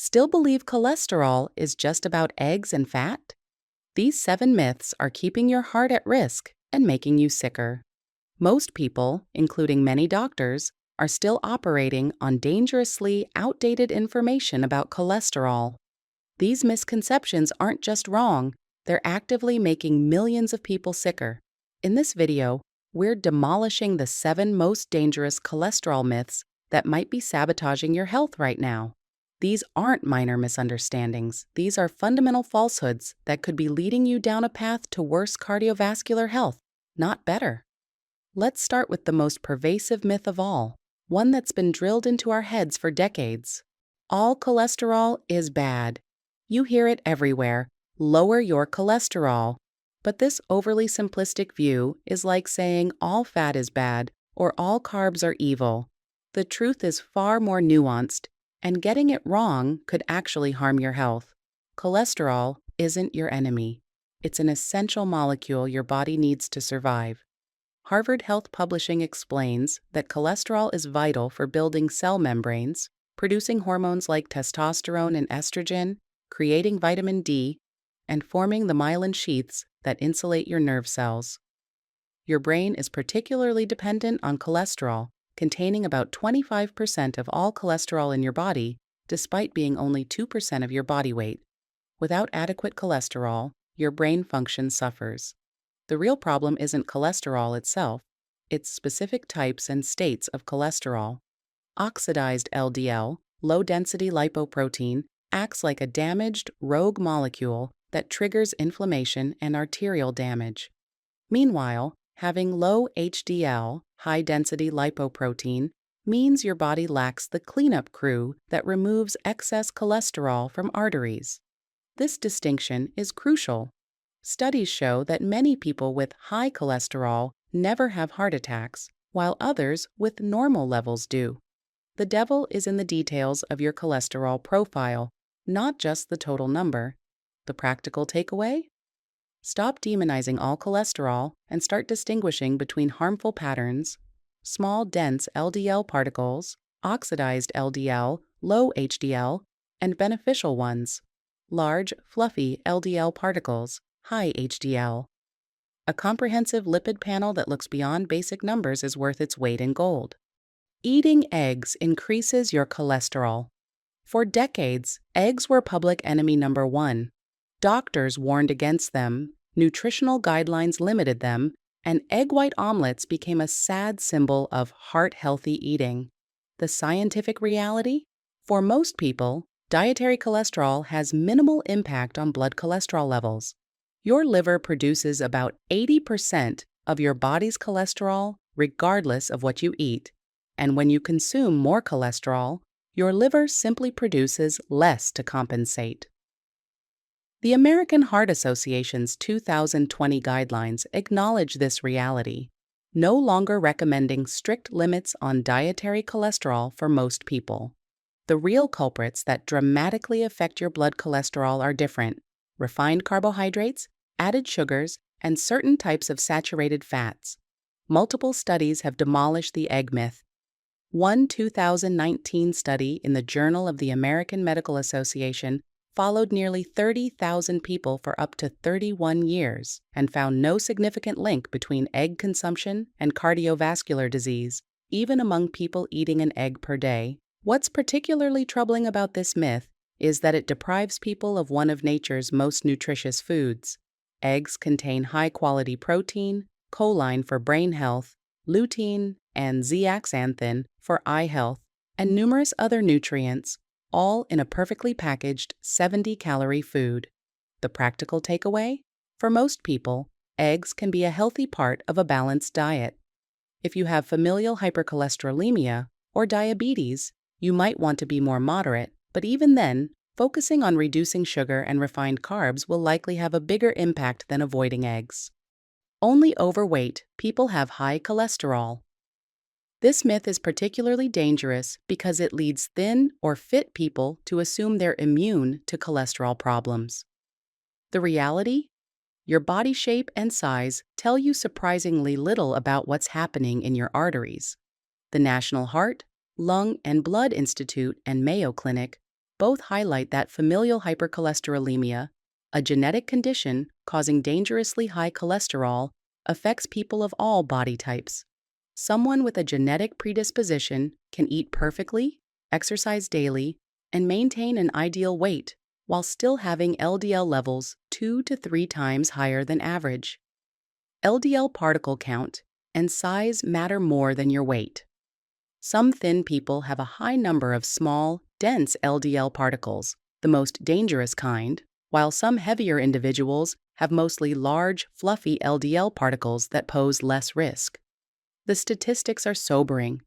Still believe cholesterol is just about eggs and fat? These 7 myths are keeping your heart at risk and making you sicker. Most people, including many doctors, are still operating on dangerously outdated information about cholesterol. These misconceptions aren't just wrong, they're actively making millions of people sicker. In this video, we're demolishing the 7 most dangerous cholesterol myths that might be sabotaging your health right now. These aren't minor misunderstandings. These are fundamental falsehoods that could be leading you down a path to worse cardiovascular health, not better. Let's start with the most pervasive myth of all, one that's been drilled into our heads for decades. All cholesterol is bad. You hear it everywhere. Lower your cholesterol. But this overly simplistic view is like saying all fat is bad or all carbs are evil. The truth is far more nuanced, and getting it wrong could actually harm your health. Cholesterol isn't your enemy. It's an essential molecule your body needs to survive. Harvard Health Publishing explains that cholesterol is vital for building cell membranes, producing hormones like testosterone and estrogen, creating vitamin D, and forming the myelin sheaths that insulate your nerve cells. Your brain is particularly dependent on cholesterol, containing about 25% of all cholesterol in your body, despite being only 2% of your body weight. Without adequate cholesterol, your brain function suffers. The real problem isn't cholesterol itself, it's specific types and states of cholesterol. Oxidized LDL, low-density lipoprotein, acts like a damaged, rogue molecule that triggers inflammation and arterial damage. Meanwhile, having low HDL, high-density lipoprotein, means your body lacks the cleanup crew that removes excess cholesterol from arteries. This distinction is crucial. Studies show that many people with high cholesterol never have heart attacks, while others with normal levels do. The devil is in the details of your cholesterol profile, not just the total number. The practical takeaway? Stop demonizing all cholesterol and start distinguishing between harmful patterns, small dense LDL particles, oxidized LDL, low HDL, and beneficial ones, large, fluffy LDL particles, high HDL. A comprehensive lipid panel that looks beyond basic numbers is worth its weight in gold. Eating eggs increases your cholesterol. For decades, eggs were public enemy number 1. Doctors warned against them, nutritional guidelines limited them, and egg white omelets became a sad symbol of heart-healthy eating. The scientific reality? For most people, dietary cholesterol has minimal impact on blood cholesterol levels. Your liver produces about 80% of your body's cholesterol regardless of what you eat, and when you consume more cholesterol, your liver simply produces less to compensate. The American Heart Association's 2020 guidelines acknowledge this reality, no longer recommending strict limits on dietary cholesterol for most people. The real culprits that dramatically affect your blood cholesterol are different: refined carbohydrates, added sugars, and certain types of saturated fats. Multiple studies have demolished the egg myth. One 2019 study in the Journal of the American Medical Association followed nearly 30,000 people for up to 31 years and found no significant link between egg consumption and cardiovascular disease, even among people eating an egg per day. What's particularly troubling about this myth is that it deprives people of one of nature's most nutritious foods. Eggs contain high-quality protein, choline for brain health, lutein, and zeaxanthin for eye health, and numerous other nutrients, all in a perfectly packaged 70-calorie food. The practical takeaway? For most people, eggs can be a healthy part of a balanced diet. If you have familial hypercholesterolemia or diabetes, you might want to be more moderate, but even then, focusing on reducing sugar and refined carbs will likely have a bigger impact than avoiding eggs. Only overweight people have high cholesterol. This myth is particularly dangerous because it leads thin or fit people to assume they're immune to cholesterol problems. The reality? Your body shape and size tell you surprisingly little about what's happening in your arteries. The National Heart, Lung, and Blood Institute and Mayo Clinic both highlight that familial hypercholesterolemia, a genetic condition causing dangerously high cholesterol, affects people of all body types. Someone with a genetic predisposition can eat perfectly, exercise daily, and maintain an ideal weight while still having LDL levels 2 to 3 times higher than average. LDL particle count and size matter more than your weight. Some thin people have a high number of small, dense LDL particles, the most dangerous kind, while some heavier individuals have mostly large, fluffy LDL particles that pose less risk. The statistics are sobering.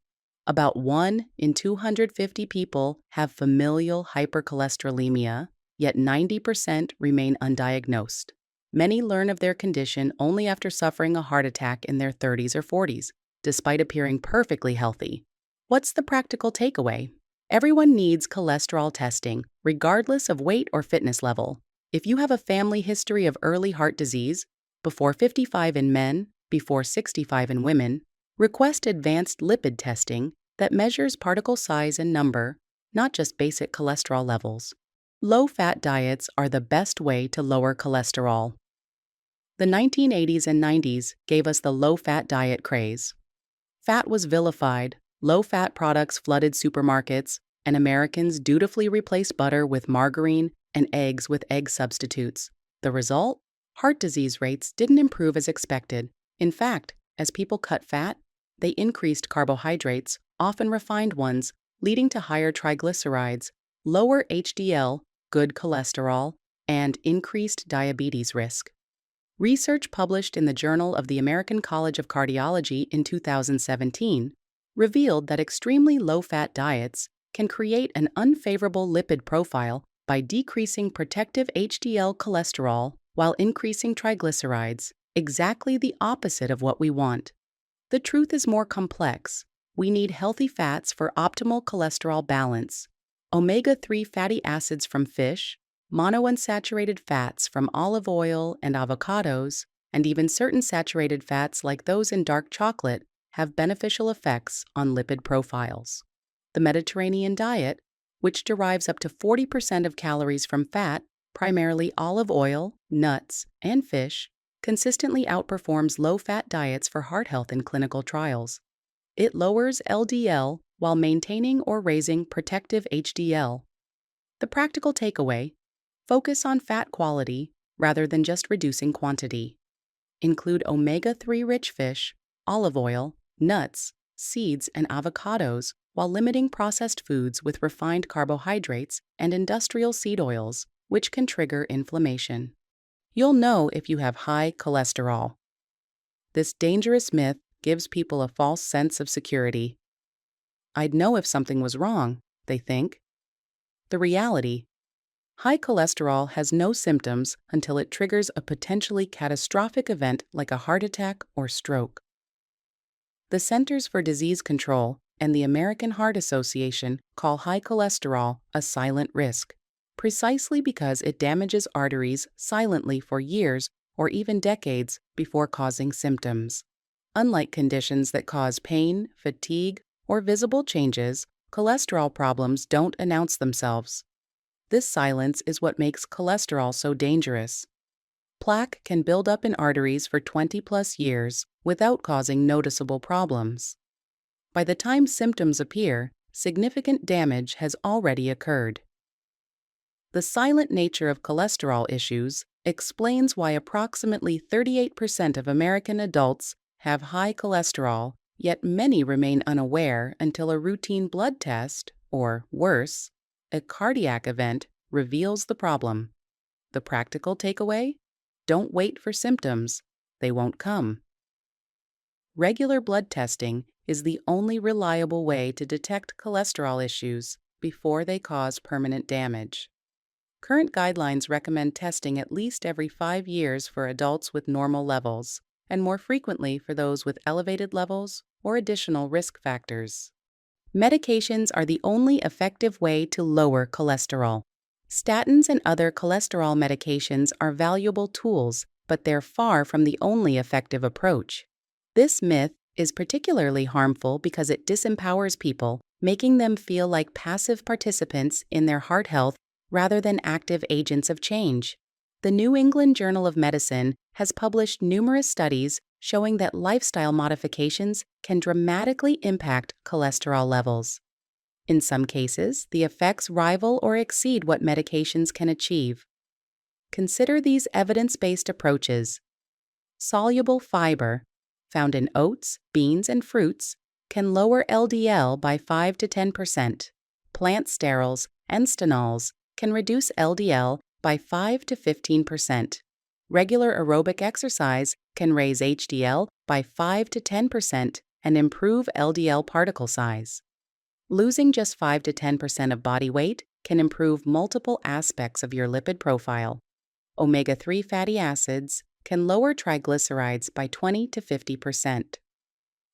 About 1 in 250 people have familial hypercholesterolemia, yet 90% remain undiagnosed. Many learn of their condition only after suffering a heart attack in their 30s or 40s, despite appearing perfectly healthy. What's the practical takeaway? Everyone needs cholesterol testing, regardless of weight or fitness level. If you have a family history of early heart disease, before 55 in men, before 65 in women, request advanced lipid testing that measures particle size and number, not just basic cholesterol levels. Low-fat diets are the best way to lower cholesterol. The 1980s and 90s gave us the low-fat diet craze. Fat was vilified, low-fat products flooded supermarkets, and Americans dutifully replaced butter with margarine and eggs with egg substitutes. The result? Heart disease rates didn't improve as expected. In fact, as people cut fat, they increased carbohydrates, often refined ones, leading to higher triglycerides, lower HDL, good cholesterol, and increased diabetes risk. Research published in the Journal of the American College of Cardiology in 2017 revealed that extremely low-fat diets can create an unfavorable lipid profile by decreasing protective HDL cholesterol while increasing triglycerides, exactly the opposite of what we want. The truth is more complex. We need healthy fats for optimal cholesterol balance. Omega-3 fatty acids from fish, monounsaturated fats from olive oil and avocados, and even certain saturated fats like those in dark chocolate have beneficial effects on lipid profiles. The Mediterranean diet, which derives up to 40% of calories from fat, primarily olive oil, nuts, and fish, consistently outperforms low-fat diets for heart health in clinical trials. It lowers LDL while maintaining or raising protective HDL. The practical takeaway: focus on fat quality rather than just reducing quantity. Include omega-3 rich fish, olive oil, nuts, seeds, and avocados while limiting processed foods with refined carbohydrates and industrial seed oils, which can trigger inflammation. You'll know if you have high cholesterol. This dangerous myth gives people a false sense of security. I'd know if something was wrong, they think. The reality: high cholesterol has no symptoms until it triggers a potentially catastrophic event like a heart attack or stroke. The Centers for Disease Control and the American Heart Association call high cholesterol a silent risk, precisely because it damages arteries silently for years or even decades before causing symptoms. Unlike conditions that cause pain, fatigue, or visible changes, cholesterol problems don't announce themselves. This silence is what makes cholesterol so dangerous. Plaque can build up in arteries for 20+ years without causing noticeable problems. By the time symptoms appear, significant damage has already occurred. The silent nature of cholesterol issues explains why approximately 38% of American adults have high cholesterol, yet many remain unaware until a routine blood test, or worse, a cardiac event, reveals the problem. The practical takeaway? Don't wait for symptoms. They won't come. Regular blood testing is the only reliable way to detect cholesterol issues before they cause permanent damage. Current guidelines recommend testing at least every 5 years for adults with normal levels, and more frequently for those with elevated levels or additional risk factors. Medications are the only effective way to lower cholesterol. Statins and other cholesterol medications are valuable tools, but they're far from the only effective approach. This myth is particularly harmful because it disempowers people making them feel like passive participants in their heart health rather than active agents of change. The New England Journal of Medicine has published numerous studies showing that lifestyle modifications can dramatically impact cholesterol levels. In some cases, the effects rival or exceed what medications can achieve. Consider these evidence-based approaches. Soluble fiber, found in oats, beans, and fruits, can lower LDL by 5 to 10%. Plant sterols and stanols can reduce LDL by 5 to 15%. Regular aerobic exercise can raise HDL by 5 to 10% and improve LDL particle size. Losing just 5 to 10% of body weight can improve multiple aspects of your lipid profile. Omega-3 fatty acids can lower triglycerides by 20 to 50%.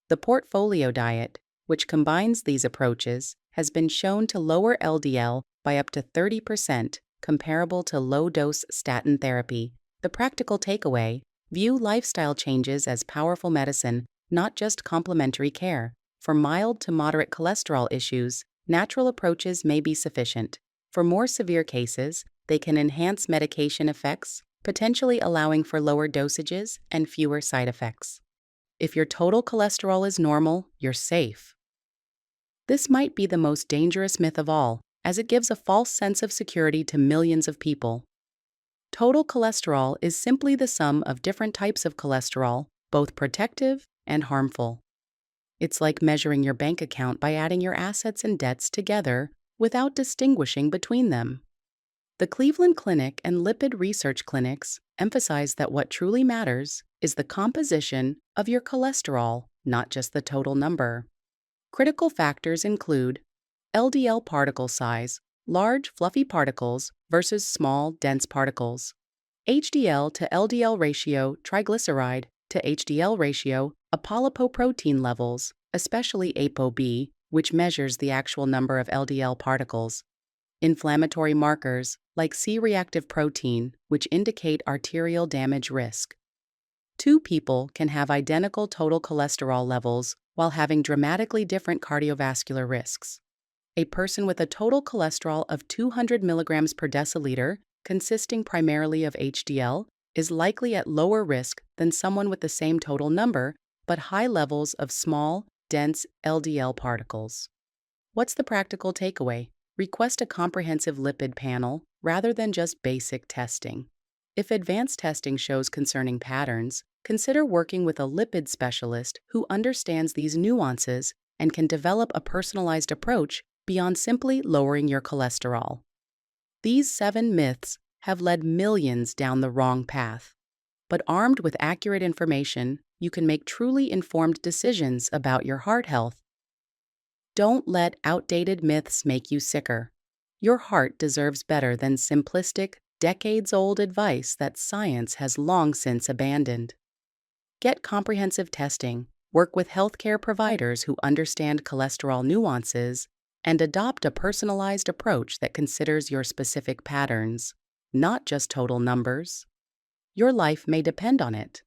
The portfolio diet, which combines these approaches, has been shown to lower LDL by up to 30%, comparable to low-dose statin therapy. The practical takeaway: view lifestyle changes as powerful medicine, not just complementary care. For mild to moderate cholesterol issues, natural approaches may be sufficient. For more severe cases, they can enhance medication effects, potentially allowing for lower dosages and fewer side effects. If your total cholesterol is normal, you're safe. This might be the most dangerous myth of all, as it gives a false sense of security to millions of people. Total cholesterol is simply the sum of different types of cholesterol, both protective and harmful. It's like measuring your bank account by adding your assets and debts together without distinguishing between them. The Cleveland Clinic and lipid research clinics emphasize that what truly matters is the composition of your cholesterol, not just the total number. Critical factors include LDL particle size, large, fluffy particles versus small, dense particles; HDL to LDL ratio, triglyceride to HDL ratio, apolipoprotein levels, especially ApoB, which measures the actual number of LDL particles; inflammatory markers like C-reactive protein, which indicate arterial damage risk. Two people can have identical total cholesterol levels while having dramatically different cardiovascular risks. A person with a total cholesterol of 200 milligrams per deciliter, consisting primarily of HDL, is likely at lower risk than someone with the same total number but high levels of small, dense LDL particles. What's the practical takeaway? Request a comprehensive lipid panel rather than just basic testing. If advanced testing shows concerning patterns, consider working with a lipid specialist who understands these nuances and can develop a personalized approach beyond simply lowering your cholesterol. These 7 myths have led millions down the wrong path. But armed with accurate information, you can make truly informed decisions about your heart health. Don't let outdated myths make you sicker. Your heart deserves better than simplistic, decades-old advice that science has long since abandoned. Get comprehensive testing, work with healthcare providers who understand cholesterol nuances, and adopt a personalized approach that considers your specific patterns, not just total numbers. Your life may depend on it.